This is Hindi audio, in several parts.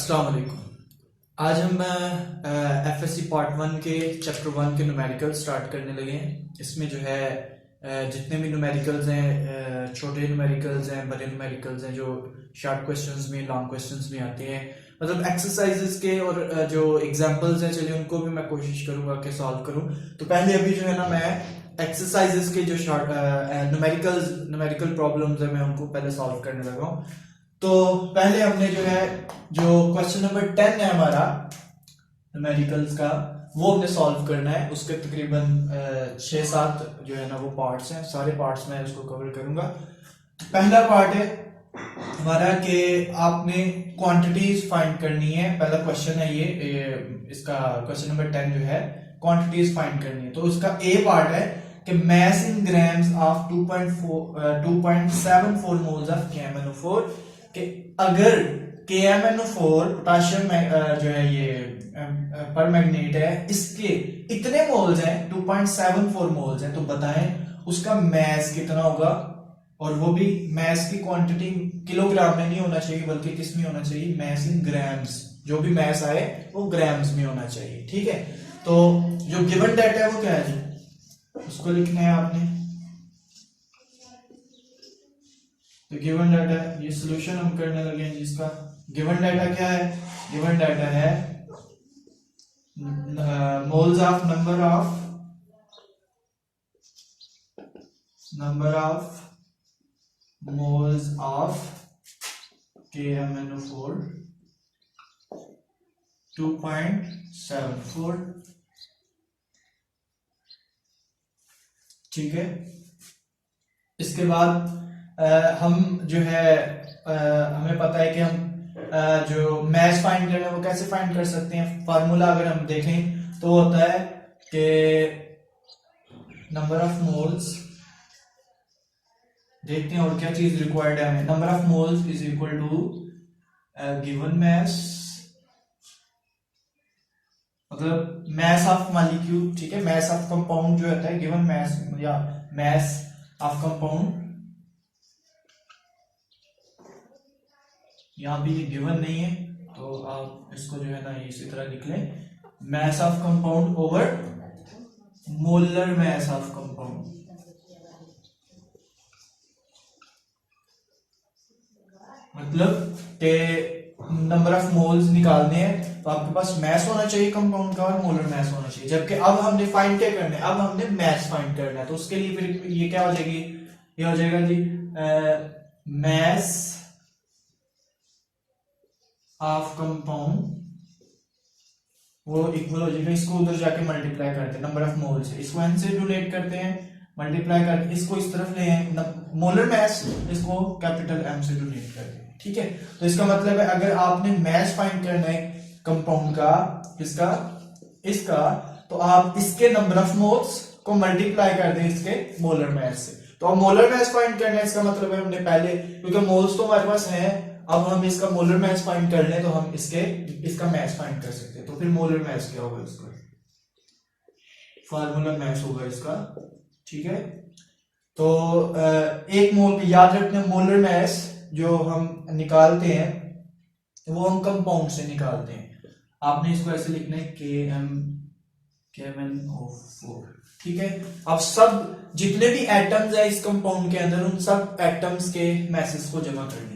अस्सलाम वालेकुम। आज हम एफएससी पार्ट 1 के चैप्टर 1 के न्यूमेरिकल स्टार्ट करने लगे हैं। इसमें जो है जितने भी न्यूमेरिकल्स हैं, छोटे न्यूमेरिकल्स हैं, बड़े न्यूमेरिकल्स हैं, जो शॉर्ट क्वेश्चंस में, लॉन्ग क्वेश्चंस में आते हैं, मतलब एक्सरसाइजेस के और जो एग्जांपल्स हैं, चलिए उनको भी मैं कोशिश करूंगा कि सॉल्व करूं। तो पहले अभी जो है ना, मैं एक्सरसाइजेस के जो शॉर्ट न्यूमेरिकल प्रॉब्लम्स हैं, मैं उनको पहले सॉल्व करने लगा हूं। तो पहले हमने जो है, जो क्वेश्चन नंबर 10 है हमारा न्यूमेरिकल्स का, वो हमने सॉल्व करना है। उसके तकरीबन 6-7 जो है ना वो पार्ट्स हैं, सारे पार्ट्स मैं उसको कवर करूंगा। पहला पार्ट है हमारा कि आपने क्वांटिटीज फाइंड करनी है। पहला क्वेश्चन है ये इसका क्वेश्चन नंबर 10 जो है, क्वांटिटीज फाइंड करनी है। तो उसका ए पार्ट है कि mass in grams of 2.74 moles of KMnO4, कि अगर KMnO4 पोटाशियम जो है ये पर मैग्नेट है, इसके इतने मोल्स हैं, 2.74 मोल्स हैं, तो बताएं उसका मैस कितना होगा। और वो भी मैस की क्वांटिटी किलोग्राम में नहीं होना चाहिए, बल्कि किस में होना चाहिए, मैस इन ग्राम्स। जो भी मैस आए वो ग्राम्स में होना चाहिए, ठीक है। तो जो गिवन डाटा है वो क्या है जी, उसको लिखना है आपने। तो गिवन डाटा, ये सॉल्यूशन हम करने लगे हैं जिसका गिवन डाटा क्या है। गिवन डाटा है moles of number of moles of KMnO4 2.74, ठीक है। इसके बाद हम जो है हमें पता है कि हम जो मैस फाइंड करना है वो कैसे फाइंड कर सकते हैं। फार्मूला अगर हम देखें तो होता है कि नंबर ऑफ मोल्स, देखते हैं और क्या चीज रिक्वायर्ड है हमें। Number of moles is equal to given mass, मतलब मैस ऑफ मॉलिक्यूल, ठीक है। मैस ऑफ कंपाउंड जो होता है, गिवन मैस या मैस ऑफ कंपाउंड, यहां भी ये गिवन नहीं है तो आप इसको जो है ना इसी तरह लिख लें, mess of compound over molar mess of compound. मतलब के नंबर ऑफ मोल्स निकालने हैं तो आपके पास मैस होना चाहिए कंपाउंड का और मोलर मैस होना चाहिए। जबकि अब हमने फाइंड क्या करना है, अब हमने मैस फाइंड करना है। तो उसके लिए फिर ये क्या हो जाएगी, ये हो जाएगा जी मैस ऑफ कंपाउंड, वो इक्वल हो जाएगा, इसको उधर जाके मल्टीप्लाई करते हैं नंबर ऑफ मोल्स से, इसको n से डोनेट करते हैं, मल्टीप्लाई करके इसको इस तरफ ले आए, मोलर मैस इसको कैपिटल M से डोनेट करते हैं, ठीक है। तो इसका मतलब है अगर आपने मैस फाइंड करना है कंपाउंड का, इसका, तो आप इसके नंबर ऑफ मोल्स को मल्टीप्लाई कर दें इसके मोलर मैस से। तो अब मोलर मैस फाइंड करना है, इसका मतलब है हमने पहले, क्योंकि मोल्स तो हमारे पास है, अब हम इसका मोलर मैस फाइंड कर लें तो हम इसका मैस फाइंड कर सकते हैं। तो फिर मोलर मैस क्या होगा, इसका फार्मूला मैस होगा इसका, ठीक है। तो एक मोल, याद रखना मोलर मैस जो हम निकालते हैं वो हम कंपाउंड से निकालते हैं। आपने इसको ऐसे लिखना है KMnO4, ठीक है। अब सब जितने भी एटम्स है इस कंपाउंड के अंदर, उन सब एटम्स के मैसेस को जमा करने।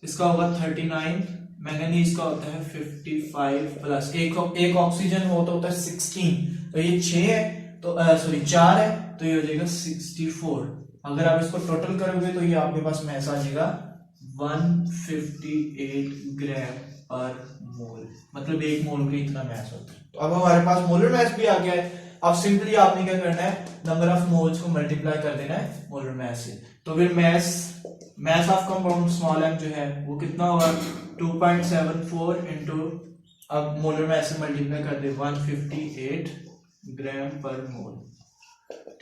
इसका होगा 39, मैंगनीज का होता है 55 प्लस एक ऑक्सीजन हो तो होता है 16, तो ये 6 है, तो सॉरी 4 है, तो ये हो जाएगा 64। अगर आप इसको टोटल करोगे तो ये आपके पास मैस आ जाएगा 158 ग्राम पर मोल, मतलब एक मोल में इतना मैस होता है। तो अब हमारे पास मोलर मैस भी आ गया है। अब सिंपली आपने क्या करना है, नंबर ऑफ मोल्स को मल्टीप्लाई कर देना है मोलर मैस से। तो फिर mess of compound small m जो है वो कितना होगा, 2.74 इंटू, अब मोलर मैस से मल्टीप्लाई कर दे 158 ग्राम पर मोल,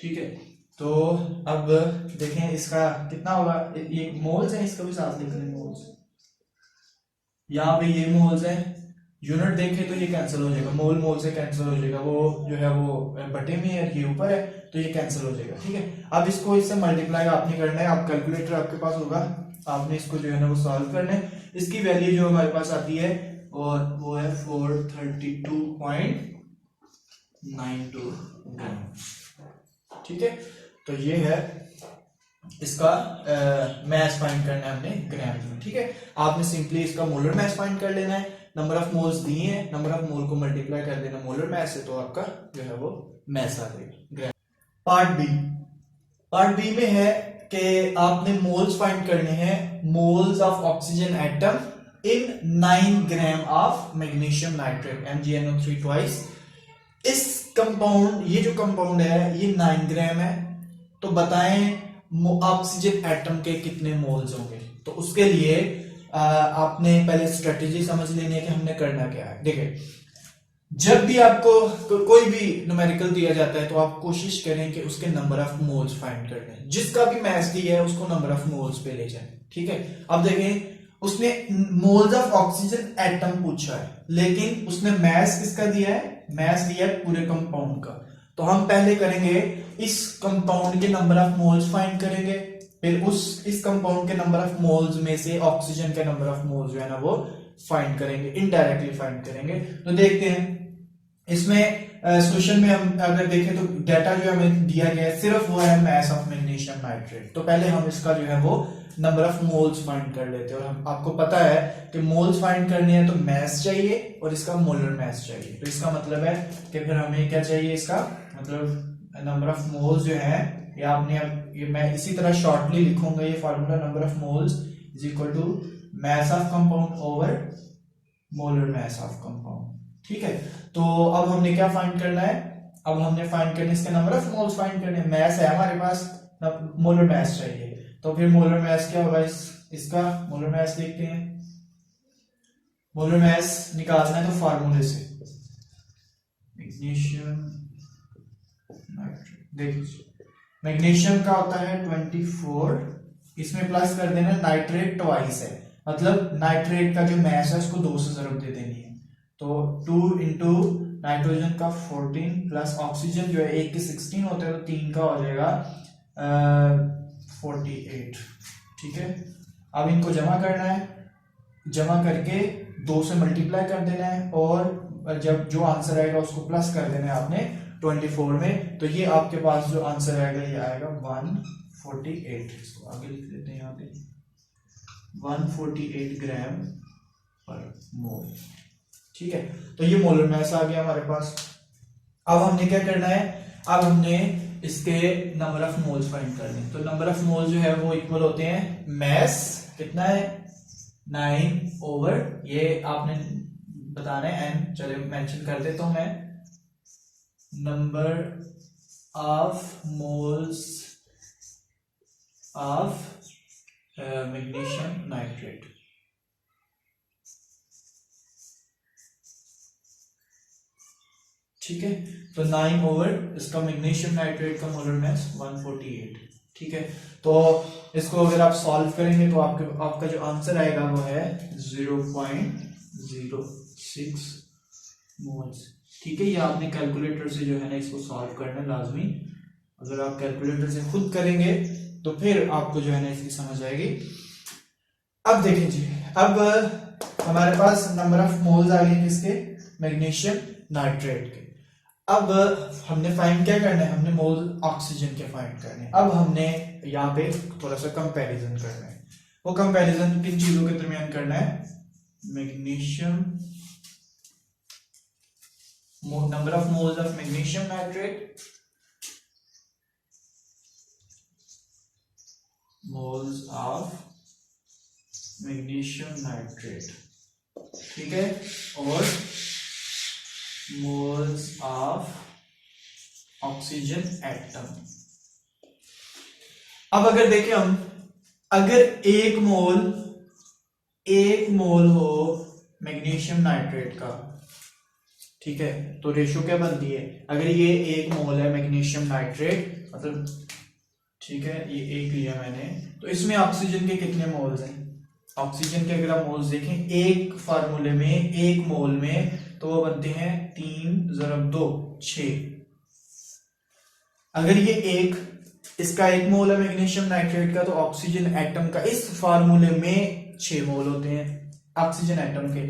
ठीक है। तो अब देखें इसका कितना होगा, ये मोल्स है, इसका भी साथ लिख लें मोल्स, यहाँ पे ये मोल्स है, यूनिट देखें तो ये कैंसिल हो जाएगा, मोल मोल से कैंसिल हो जाएगा, वो जो है वो बटे में है, ये ऊपर है तो ये कैंसिल हो जाएगा। ठीक है, अब इसको इससे मल्टीप्लाई आपने करना है, आप कैलकुलेटर आपके पास होगा, आपने इसको जो है ना वो सॉल्व करना है। इसकी वैल्यू जो हमारे पास आती है और वो है 432.92 ग्राम। ठीक है, तो ये है इसका मैथ फाइंड करना है हमने ग्राम में। ठीक है, आपने सिंपली इसका मोलर मैथ फाइंड कर लेना है, नंबर ऑफ मोल्स दिए हैं, नंबर ऑफ मोल को मल्टीप्लाई कर देना मोलर मैथ से, तो आपका जो है वो मैथ आ जाएगा ग्राम। पार्ट बी में है कि आपने मोल्स फाइंड करने हैं, moles of oxygen atom in 9 gram of magnesium nitrate MgNO3 twice. इस कंपाउंड, ये जो कंपाउंड है ये 9 ग्राम है, तो बताएं ऑक्सीजन एटम के कितने मोल्स होंगे। तो उसके लिए आपने पहले स्ट्रेटेजी समझ लेनी है कि हमने करना क्या है। देखिए, जब भी आपको कोई भी न्यूमेरिकल दिया जाता है तो आप कोशिश करें कि उसके नंबर ऑफ मोल्स फाइंड कर लें, जिसका भी मैथ दिया है उसको नंबर ऑफ मोल्स पे ले जाएं। ठीक है, अब देखें उसने मोल्स ऑफ ऑक्सीजन एटम पूछा है, लेकिन उसने मैथ किसका दिया है, मैथ दिया है पूरे कंपाउंड का। तो हम पहले करेंगे इस कंपाउंड के नंबर ऑफ मोल्स फाइंड करेंगे, फिर इस कंपाउंड के नंबर ऑफ मोल्स में से ऑक्सीजन के नंबर ऑफ मोल्स जो है ना वो फाइंड करेंगे, इनडायरेक्टली फाइंड करेंगे। तो देखते हैं इसमें सोल्यूशन में हम अगर देखें तो डाटा जो हमें दिया गया है सिर्फ वो है मास ऑफ मैग्नीशियम नाइट्रेट। तो पहले हम इसका जो है वो नंबर ऑफ मोल्स फाइंड कर लेते हैं, और हम आपको पता है कि मोल्स फाइंड करने हैं तो मास चाहिए और इसका मोलर मास चाहिए। तो इसका मतलब है कि फिर हमें क्या चाहिए, इसका मतलब नंबर ऑफ मोल्स जो है, या आपने अब ये मैं इसी तरह शॉर्टली लिखूंगा ये formula, number of moles is equal to mass of compound over molar mass of compound. ठीक है, तो अब हमने क्या फाइंड करना है, अब हमने फाइंड करना है इसके नंबर ऑफ मोल्स फाइंड करने, मास है हमारे पास, मोलर मास चाहिए। तो फिर मोलर मास क्या होगा, इसका मोलर मास लिखते हैं। मोलर मास निकालना है तो फार्मूले से मैग्नीशियम नाइट्रेट, देखिए मैग्नीशियम का होता है 24, इसमें प्लस कर देना, नाइट्रेट ट्वाइस है, मतलब नाइट्रेट का जो मास है उसको 2 से जरूर दे देनी है। तो 2 इंटू नाइट्रोजन का 14 प्लस ऑक्सीजन जो है 1 के 16 होते हैं, तो 3 का हो जाएगा 48। ठीक है, अब इनको जमा करना है, जमा करके 2 से मल्टीप्लाई कर देना है, और जब जो आंसर आएगा उसको प्लस कर देना है आपने 24 में, तो ये आपके पास जो आंसर आएगा ये आएगा 148। इसको आगे लिख देते हैं यहाँ पे 148 ग्राम पर मोल। ठीक है, तो ये मोलर मास आ गया हमारे पास। अब हमने क्या करना है, अब हमने इसके नंबर ऑफ मोल्स फाइंड करने। तो नंबर ऑफ मोल्स जो है वो इक्वल होते हैं मास कितना है 9 ओवर, ये आपने बताना है n, चले मेंशन कर देता हूं मैं, number of moles of magnesium nitrate. ठीक है, तो 9 ओवर इसका मैग्नीशियम नाइट्रेट का मोलर मास 148। ठीक है, तो इसको अगर आप सॉल्व करेंगे तो आपका जो आंसर आएगा वो है 0.06 मोल्स। ठीक है, ये आपने कैलकुलेटर से जो है ना इसको सॉल्व करना लाजमी, अगर आप कैलकुलेटर से खुद करेंगे तो फिर आपको जो है ना इसकी समझ आएगी। अब देखें जी, अब हमारे पास नंबर ऑफ मोल्स आ गए किसके, मैग्नीशियम नाइट्रेट के। अब हमने फाइंड क्या करना है, हमने मोल ऑक्सीजन के फाइंड करने। अब हमने यहाँ पे थोड़ा सा कंपैरिजन करना है, वो कंपैरिजन किन चीजों के दरमियान करना है, magnesium, number of moles of magnesium nitrate, moles of magnesium nitrate. ठीक है, और मोल्स ऑफ ऑक्सीजन एटम। अब अगर देखें हम, अगर एक मोल हो मैग्नीशियम नाइट्रेट का, ठीक है, तो रेशो क्या बनती है, अगर ये 1 मोल है मैग्नीशियम नाइट्रेट, मतलब ठीक है ये 1 लिया मैंने, तो इसमें ऑक्सीजन के कितने मोल्स हैं, ऑक्सीजन के अगर आप मोल्स देखें एक फार्मूले में, एक मोल में, तो वो बनते हैं 3 × 2 6। अगर ये इसका 1 मोल है मैग्नीशियम नाइट्रेट का, तो ऑक्सीजन एटम का इस फार्मूले में 6 मोल होते हैं ऑक्सीजन एटम के।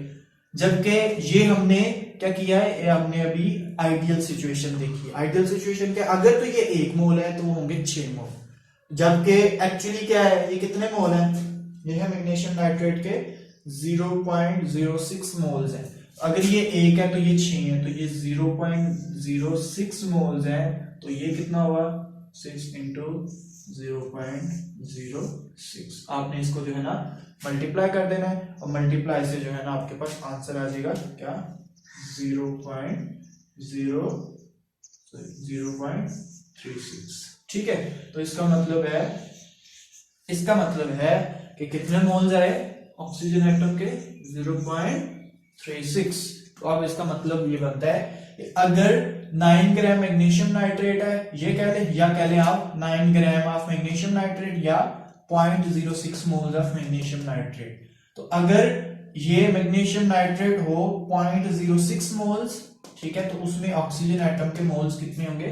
जबकि ये हमने क्या किया है, ये हमने अभी आइडियल सिचुएशन देखी है। आइडियल सिचुएशन क्या, अगर तो ये 1 मोल है तो वो होंगे 6 मोल, जबकि एक्चुअली क्या है, ये कितने मोल हैं, ये है मैग्नीशियम नाइट्रेट के 0.06 मोल्स हैं। अगर ये 1 है तो ये 6 है, तो ये 0.06 मोल्स है, तो ये कितना हुआ 6 × 0.06। आपने इसको जो है ना मल्टीप्लाई कर देना है, और मल्टीप्लाई से जो है ना आपके पास आंसर आ जाएगा क्या 0.36। ठीक है, तो इसका मतलब है कि कितने मोल्स आए ऑक्सीजन एटम के 0.36। तो अब इसका मतलब ये बनता है कि अगर 9 ग्राम मैग्नीशियम नाइट्रेट है, ये कह लें, या कह लें आप 9 ग्राम ऑफ मैग्नीशियम नाइट्रेट या 0.06 मोल्स ऑफ मैग्नीशियम नाइट्रेट। तो अगर ये मैग्नीशियम नाइट्रेट हो 0.06 मोल्स, ठीक है, तो उसमें ऑक्सीजन एटम के मोल्स कितने होंगे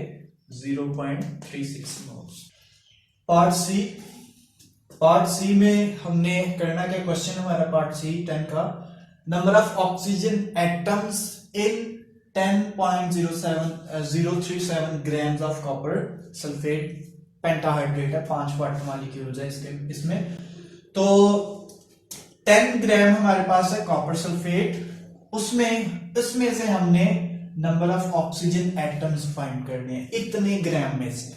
0.36 मोल्स। पार्ट सी में हमने करना क्या, क्वेश्चन हमारा पार्ट सी 10 का, number of oxygen atoms in 10.037 grams of copper sulphate pentahydrate है, 5 क्वार्टर मॉलिक्यूल्स है इसमें। तो 10 ग्राम हमारे पास है कॉपर सल्फेट, उसमें से हमने number of oxygen atoms find करने हैं इतने ग्राम में से।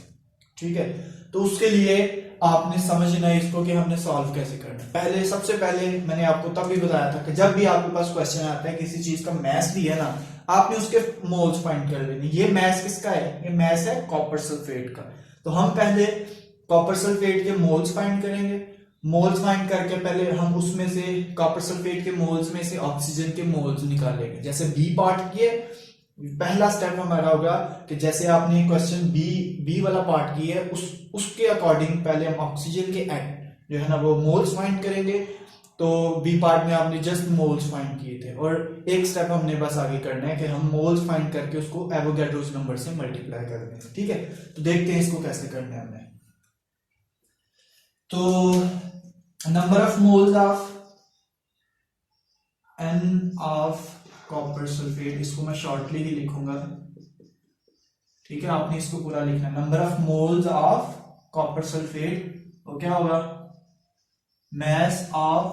ठीक है, तो उसके लिए आपने समझना है इसको कि हमने सॉल्व कैसे करना है। सबसे पहले मैंने आपको तब भी बताया था कि जब भी आपके पास क्वेश्चन आता है किसी चीज का मैस भी है ना, आपने उसके मोल्स फाइंड कर लेने। ये मैस किसका है, ये मैस है कॉपर सल्फेट का। तो हम पहले कॉपर सल्फेट के मोल्स फाइंड करेंगे। मोल्स फाइंड करके पहले हम उसमें से कॉपर सल्फेट के मोल्स में से ऑक्सीजन के मोल्स निकालेंगे। जैसे बी पार्ट किए, पहला स्टेप हमारा होगा कि जैसे आपने क्वेश्चन बी वाला पार्ट किया है, उसके अकॉर्डिंग पहले हम ऑक्सीजन के जो है ना वो मोल्स फाइंड करेंगे। तो बी पार्ट में आपने जस्ट मोल्स फाइंड किए थे, और एक स्टेप हमने बस आगे करना है कि हम मोल्स फाइंड करके उसको एवोगैड्रोस नंबर से मल्टीप्लाई कर देंगे। ठीक है, तो देखते हैं इसको कैसे करना है हमने। तो number of moles of N of copper sulphate, इसको मैं शॉर्टली ही लिखूंगा। ठीक है, आपने इसको पूरा लिखना है। Number of moles of copper sulphate, वो क्या होगा, mass of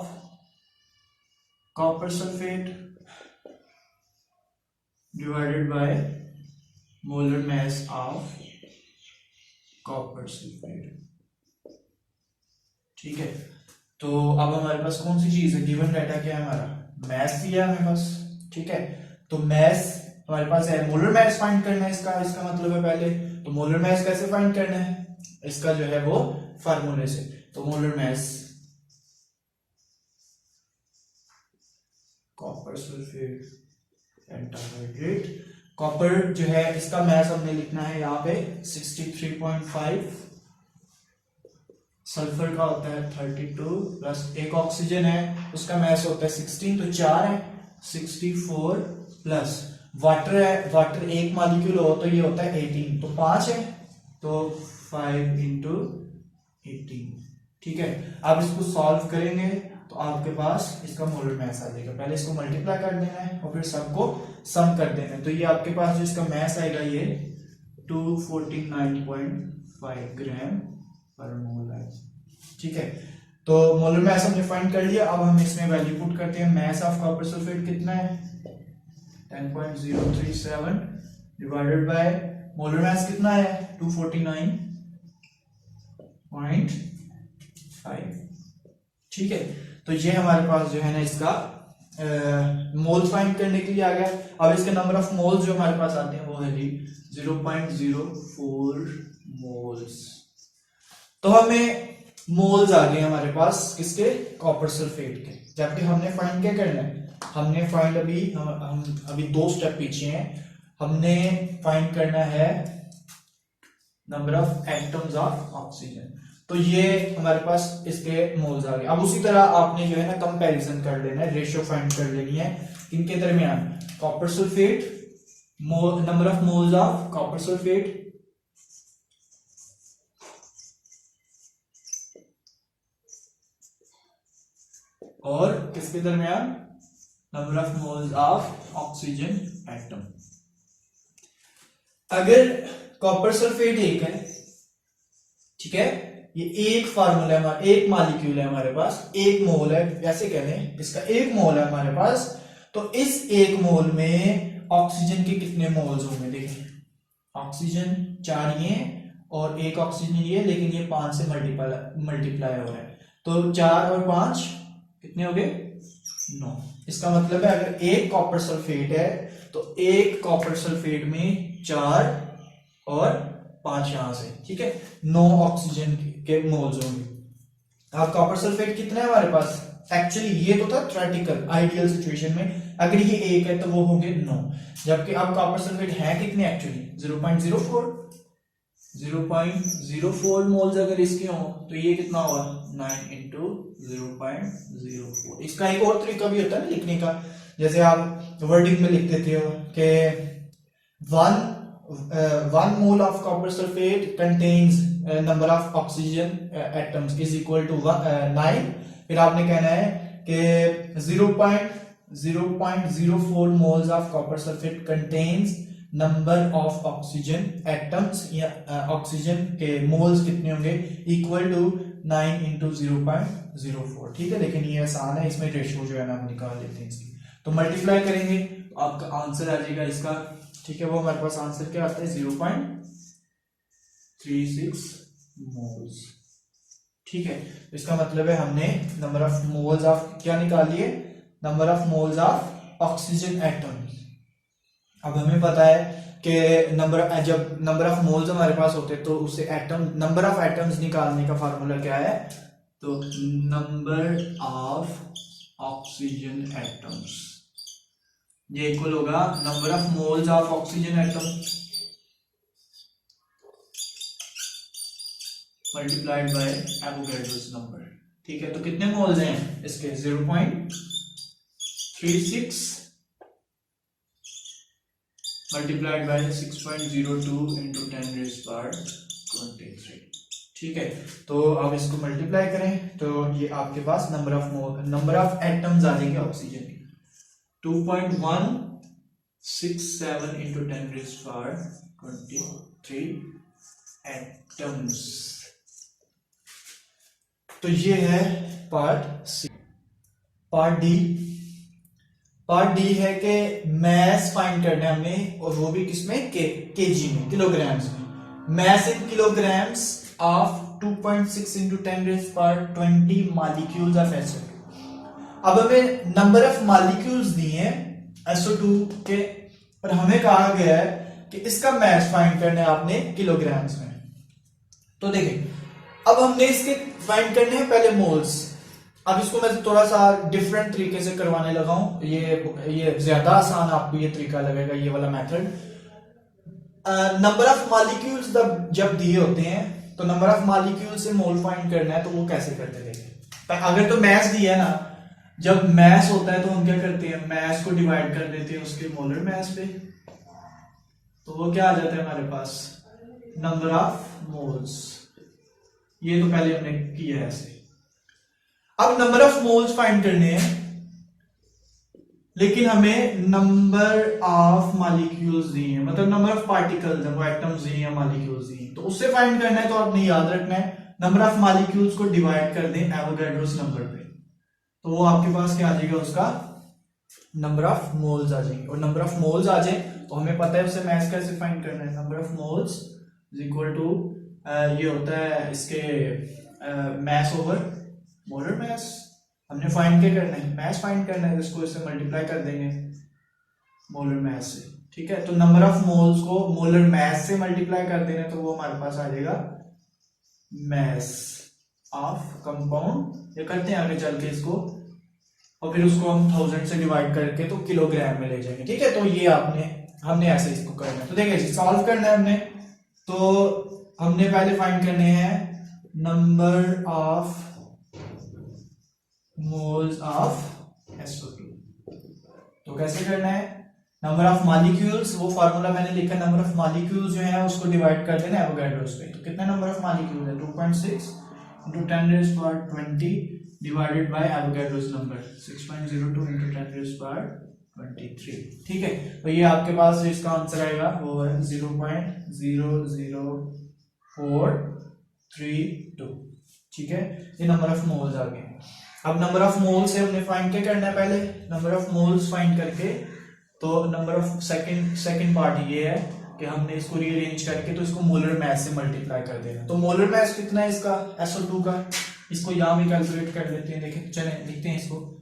copper sulfate divided by molar mass of copper sulfate। ठीक है, तो अब हमारे पास कौन सी चीज है, गिवन डाटा क्या है हमारा, मैस दिया हमें बस। ठीक है, तो मैस हमारे पास है, मोलर मैस फाइंड करना है इसका मतलब है पहले। तो मोलर मैस कैसे फाइंड करना है, इसका जो है वो फार्मूले से। तो molar mass copper sulphate pentahydrate, copper जो है इसका मैस हमने लिखना है यहाँ पे 63.5, सल्फर का होता है 32, प्लस एक ऑक्सीजन है उसका मैस होता है 16, तो 4 है 64, प्लस वाटर है, वाटर एक मॉलिक्यूल हो तो ये होता है 18, तो 5 है, तो 5 × 18। ठीक है, अब इसको सॉल्व करेंगे तो आपके पास इसका मोलर मैस आ जाएगा। पहले इसको मल्टीप्लाई कर देना है और फिर सबको सम कर देना है। तो ये आपके पास जो इसका मैस आएगा ये 249.5 ग्राम पर मोल है। ठीक है, तो मोलर मैस हमने फाइंड कर लिया। अब हम इसमें वैल्यू पुट करते हैं। मैस ऑफ कॉपर सल्फेट कितना है 10.037 डिवाइडेड बाय मोलर मैस कितना है 249.5। ठीक है, तो ये हमारे पास जो है ना इसका मोल्स फाइंड करने के लिए आ गया। अब इसके नंबर ऑफ मोल्स जो हमारे पास आते हैं वो है जी 0.04 मोल्स। तो हमें मोल्स आ गए हमारे पास किसके, कॉपर सल्फेट के। जबकि हमने फाइंड क्या करना है, हमने फाइंड हम अभी 2 स्टेप पीछे हैं। हमने फाइंड करना है number of atoms of oxygen. तो ये हमारे पास इसके मोल्स आ गए। अब उसी तरह आपने जो है ना कंपैरिजन कर लेना है, रेशियो फाइंड कर लेनी है इनके दरमियान। Copper sulphate, number of moles of copper sulphate और किसके दरमियान, number of moles of oxygen atom. अगर कॉपर सल्फेट एक है, ठीक है, ये एक फार्मूला है, एक मॉलिक्यूल है हमारे पास, एक मोल है, वैसे कह लें इसका एक मोल है हमारे पास, तो इस एक मोल में ऑक्सीजन के कितने मोल्स होंगे? देखिए ऑक्सीजन 4 ये और एक ऑक्सीजन ये, लेकिन ये 5 से मल्टीप्लाई हो रहा है, तो 4 और 5 कितने हो गए? 9। इसका मतलब है अगर एक कॉपर सल्फेट है तो एक कॉपर सल्फेट में 4 और 5 यहां से, ठीक है, 9 ऑक्सीजन के मोल्स होंगे। अब कॉपर सल्फेट कितना है हमारे पास? एक्चुअली ये तो था थ्योरेटिकल, आइडियल सिचुएशन में अगर ये एक है तो वो होंगे 9, जबकि अब कॉपर सल्फेट है कितने एक्चुअली? 0.04 मोल्स अगर इसके हो तो ये कितना होगा? 9 इंटू 0.04। इसका एक और तरीका भी होता है ना लिखने का, जैसे आप वर्डिंग में लिख देते हो कि 1 mole of copper sulphate contains number of oxygen atoms is equal to 9, फिर आपने कहना है कि 0.04 moles of copper sulphate contains number of oxygen atoms, या ऑक्सीजन के मोल्स कितने होंगे? इक्वल टू 9 इंटू 0.04, ठीक है। लेकिन ये आसान है, इसमें रेशियो जो है ना हम निकाल लेते हैं इसकी, तो मल्टीप्लाई करेंगे आपका आंसर आ जाएगा इसका, ठीक है। वो हमारे पास आंसर क्या आता है? 0.36 मोल्स, ठीक है। इसका मतलब है हमने नंबर ऑफ मोल्स ऑफ क्या निकाली है? Number of moles of oxygen atoms. अब हमें पता है कि जब नंबर ऑफ मोल्स हमारे पास होते हैं तो उससे एटम, नंबर ऑफ एटम्स निकालने का फार्मूला क्या है? तो नंबर ऑफ ऑक्सीजन एटम्स, ये इक्वल होगा number of moles of oxygen atom multiplied by Avogadro's number, ठीक है। तो कितने मोल्स हैं इसके? 0.36 मल्टीप्लाइड बाय 6.02 इंटू 10⁻23, ठीक है। तो अब इसको मल्टीप्लाई करें तो ये आपके पास नंबर ऑफ एटम्स आ जाएंगे ऑक्सीजन के, 2.167 इंटू 10⁻23 एटम्स। तो ये है पार्ट सी। पार्ट डी है कि मैस फाइंड करना है हमें, और वो भी किसमें? केजी में, किलोग्राम्स में। Mass in kilograms of 2.6 into 10⁻20 molecules of SO2। अब हमें नंबर ऑफ मॉलिक्यूल्स दिए हैं SO2 के, और हमें कहा गया है कि इसका मैस फाइंड करना है आपने किलोग्राम्स में। तो देखिए अब हमने इसके फाइंड करने हैं पहले मोल्स। अब इसको मैं थोड़ा सा डिफरेंट तरीके से करवाने लगा हूं, ये ज्यादा आसान आपको ये तरीका लगेगा, ये वाला मेथड। नंबर ऑफ मॉलिक्यूल्स जब दिए होते हैं तो नंबर ऑफ मॉलिक्यूल से मोल फाइंड करना है, तो वो कैसे करते थे? अगर तो मैस दिया है ना, जब मैस होता है तो हम क्या करते हैं? मैस को डिवाइड कर देते हैं उसके मोलर मैस पे, तो वो क्या आ जाता है हमारे पास? Number of moles. ये तो पहले हमने किया है ऐसे। अब नंबर ऑफ मोल्स फाइंड करने हैं, लेकिन हमें नंबर ऑफ मॉलिक्यूल्स दिए हैं, मतलब नंबर ऑफ पार्टिकल्स हैं, वो एटम्स दिए हैं, मॉलिक्यूल्स दिए हैं, तो उससे फाइंड करना है। तो आपने याद रखना है नंबर ऑफ मॉलिक्यूल्स को डिवाइड कर दें एवोगैड्रोस नंबर पे, तो वो आपके पास क्या आ जाएगा? उसका नंबर ऑफ मोल्स आ जाएंगे। और नंबर ऑफ मोल्स आ जाए तो हमें पता है उससे मैस कैसे फाइंड करना है। Number of moles is equal to, ये होता है इसके मैस ओवर मोलर मैस। हमने फाइंड क्या करना है? मैस फाइंड करना है, इसको इससे मल्टीप्लाई कर देंगे मोलर मैस से, ठीक है। तो नंबर ऑफ मोल्स को मोलर मैस से मल्टीप्लाई कर देना, तो वो हमारे पास आ जाएगा मैस ऑफ कंपाउंड। ये करते हैं आगे चल के इसको, और फिर उसको हम 1000 से डिवाइड करके तो किलोग्राम में ले जाएंगे, ठीक है। तो ये हमने ऐसे इसको करना है। तो देखिए सॉल्व करना है हमने, तो हमने पहले फाइंड करने हैं number of moles of SO2। तो कैसे करना है, नंबर ऑफ मॉलिक्यूल्स, वो फार्मूला मैंने लिखा, नंबर ऑफ मॉलिक्यूल्स जो है उसको डिवाइड कर देना एवोगाड्रोस पे। तो कितना नंबर ऑफ मॉलिक्यूल्स है, 2.6 into 10 raised to power 20 divided by Avogadro's number 6.02 into 10 raised to power 23। ठीक है, तो ये आपके पास इसका आंसर आएगा वो है 0.00432। ठीक है, ये नंबर ऑफ मोल्स आ गए। अब नंबर ऑफ मोल्स से हमने फाइंड क्या करना है, पहले नंबर ऑफ मोल्स फाइंड करके, तो नंबर ऑफ सेकंड पार्ट ये है कि हमने इसको रीअरेंज करके तो इसको मोलर मास से मल्टीप्लाई कर देना। तो मोलर मास कितना है इसका SO2 का, इसको यहां भी कैलकुलेट कर लेते हैं। देखें, चलें लिखते हैं इसको,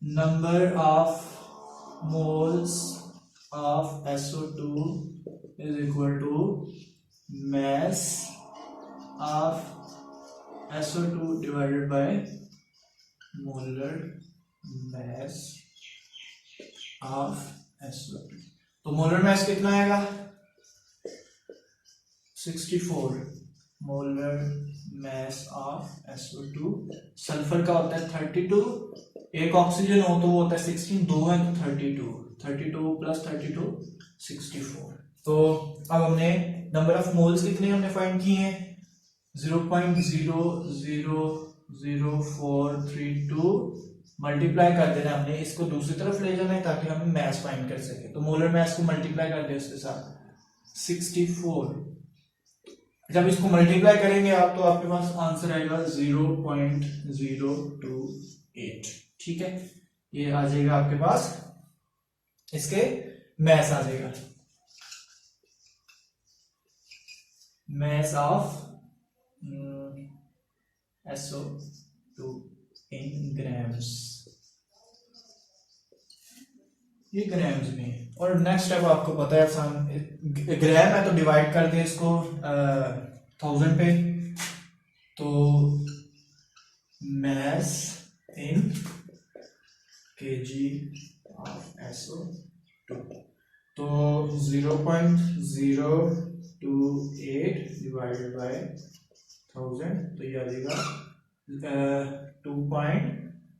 number of moles of SO2 is equal to mass of SO2 divided by molar mass of SO2। तो मोलर मास कितना आएगा 64 molar mass of SO2। Sulphur का होता है 32, एक ऑक्सीजन हो तो वो होता है 16, दो है तो 32 प्लस 32 64। तो अब हमने नंबर ऑफ मोल्स कितने हमने फाइंड किए हैं 0.0000432, मल्टीप्लाई कर देना हमने, इसको दूसरी तरफ ले जाना है ताकि हम मास फाइंड कर सके। तो मोलर मास को मल्टीप्लाई कर दे उसके साथ 64। जब इसको मल्टीप्लाई करेंगे आप तो आपके पास आंसर आएगा 0.028। ठीक है, ये आ जाएगा आपके पास, इसके मास आ जाएगा, मास ऑफ SO2 इन ग्राम्स, ये ग्राम्स में। और नेक्स्ट स्टेप आपको पता है आसान, ग्राम है तो डिवाइड कर दे इसको 1000 पे, तो मास इन केजी ऑफ SO2, तो 0.028 डिवाइडेड बाय 1000, तो ये आ जाएगा 2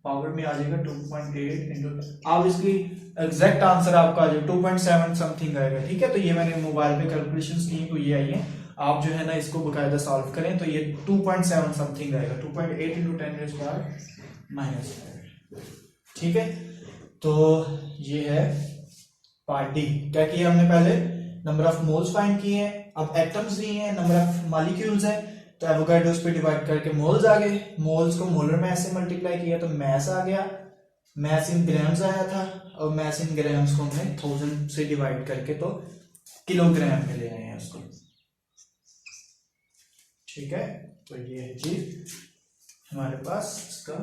पावर में आ जाएगा 2.8 इंटू, आप इसकी एग्जैक्ट आंसर आपका आ जाएगा 2.7 समथिंग आएगा। ठीक है, तो ये मैंने मोबाइल पे कैलकुलेशंस की तो ये आई है, आप जो है ना इसको बकायदा सॉल्व करें तो ये 2.7 समथिंग आएगा, 2.8 इंटू 10 raised to power -5। ठीक है, तो ये है पार्ट डी। क्या किया हमने, पहले नंबर ऑफ मोल्स फाइंड किए हैं, अब एटम्स दिए हैं, नंबर ऑफ मॉलिक्यूल्स है, तो एवोगाड्रोस पे डिवाइड करके मोल्स आ गए, मोल्स को मोलर मास से मल्टीप्लाई किया तो मास आ गया, मास इन ग्राम्स आया था, और मास इन ग्राम्स को हमने 1000 से डिवाइड करके तो किलोग्राम में ले आए हैं उसको। ठीक है, तो ये है चीज हमारे पास इसका